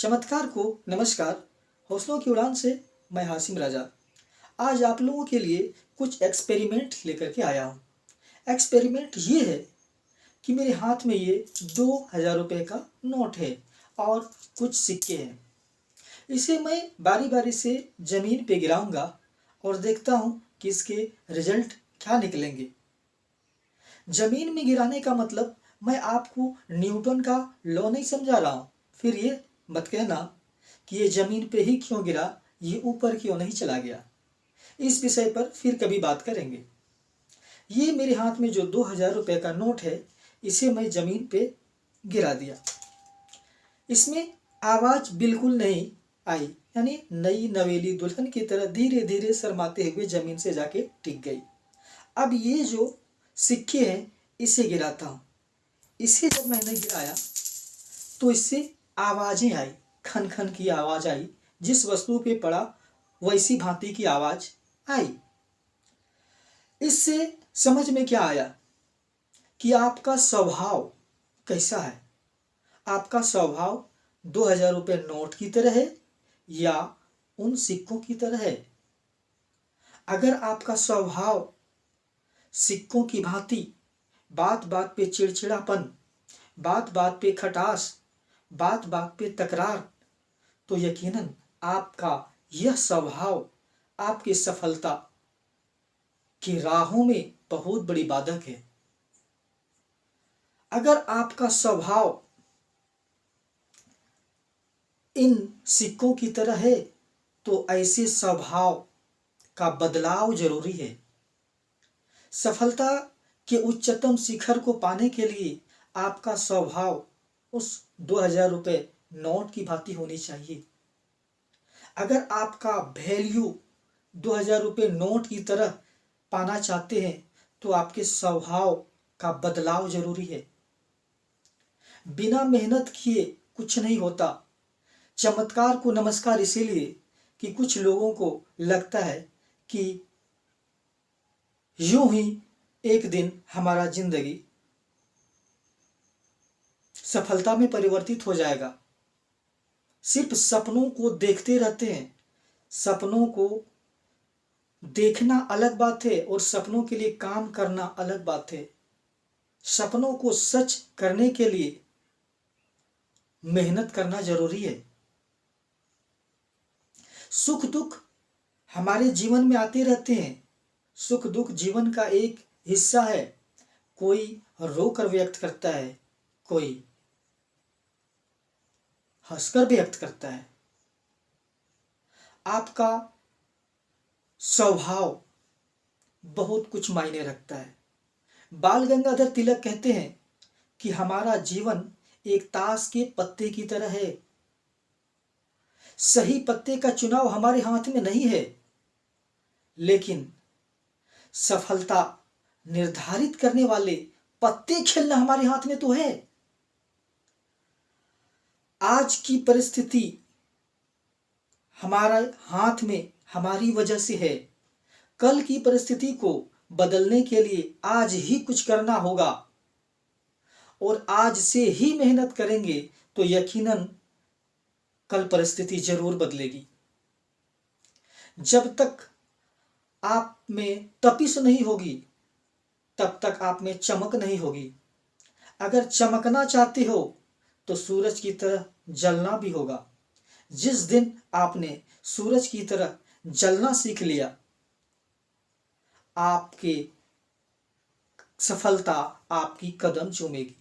चमत्कार को नमस्कार। हौसलों की उड़ान से मैं हासिम राजा आज आप लोगों के लिए कुछ एक्सपेरिमेंट लेकर के आया हूँ। एक्सपेरिमेंट ये है कि मेरे हाथ में ये 2000 रुपये का नोट है और कुछ सिक्के हैं। इसे मैं बारी बारी से ज़मीन पे गिराऊंगा और देखता हूँ कि इसके रिजल्ट क्या निकलेंगे। ज़मीन में गिराने का मतलब मैं आपको न्यूटन का लॉ नहीं समझा रहा हूँ। फिर ये मत कहना कि ये ज़मीन पे ही क्यों गिरा, ये ऊपर क्यों नहीं चला गया। इस विषय पर फिर कभी बात करेंगे। ये मेरे हाथ में जो 2000 रुपये का नोट है, इसे मैं ज़मीन पे गिरा दिया। इसमें आवाज़ बिल्कुल नहीं आई, यानी नई नवेली दुल्हन की तरह धीरे धीरे शर्माते हुए ज़मीन से जाके टिक गई। अब ये जो सिक्के हैं, इसे गिराता हूँ। इसे जब मैंने गिराया तो इससे आवाज़ें आई, खन खन की आवाज़ आई। जिस वस्तु पे पड़ा वैसी भांति की आवाज़ आई। इससे समझ में क्या आया कि आपका स्वभाव कैसा है। आपका स्वभाव 2000 रुपये नोट की तरह है या उन सिक्कों की तरह है। अगर आपका स्वभाव सिक्कों की भांति बात बात पे चिड़चिड़ापन, बात बात पे खटास, बात बात पे तकरार, तो यकीनन आपका यह स्वभाव आपकी सफलता की राहों में बहुत बड़ी बाधक है। अगर आपका स्वभाव इन सिक्कों की तरह है तो ऐसे स्वभाव का बदलाव जरूरी है। सफलता के उच्चतम शिखर को पाने के लिए आपका स्वभाव उस 2000 रुपये नोट की भांति होनी चाहिए। अगर आपका वैल्यू 2000 रुपये नोट की तरह पाना चाहते हैं तो आपके स्वभाव का बदलाव जरूरी है। बिना मेहनत किए कुछ नहीं होता। चमत्कार को नमस्कार इसीलिए कि कुछ लोगों को लगता है कि यूं ही एक दिन हमारा जिंदगी सफलता में परिवर्तित हो जाएगा। सिर्फ सपनों को देखते रहते हैं। सपनों को देखना अलग बात है और सपनों के लिए काम करना अलग बात है। सपनों को सच करने के लिए मेहनत करना जरूरी है। सुख दुख हमारे जीवन में आते रहते हैं। सुख दुख जीवन का एक हिस्सा है। कोई रोकर व्यक्त करता है, कोई हंसकर व्यक्त करता है। आपका स्वभाव बहुत कुछ मायने रखता है। बाल गंगाधर तिलक कहते हैं कि हमारा जीवन एक ताश के पत्ते की तरह है। सही पत्ते का चुनाव हमारे हाथ में नहीं है, लेकिन सफलता निर्धारित करने वाले पत्ते खेलना हमारे हाथ में तो है। आज की परिस्थिति हमारे हाथ में हमारी वजह से है। कल की परिस्थिति को बदलने के लिए आज ही कुछ करना होगा और आज से ही मेहनत करेंगे तो यकीनन कल परिस्थिति जरूर बदलेगी। जब तक आप में तपिश नहीं होगी तब तक आप में चमक नहीं होगी। अगर चमकना चाहते हो तो सूरज की तरह जलना भी होगा। जिस दिन आपने सूरज की तरह जलना सीख लिया, आपकी सफलता आपकी कदम चूमेगी।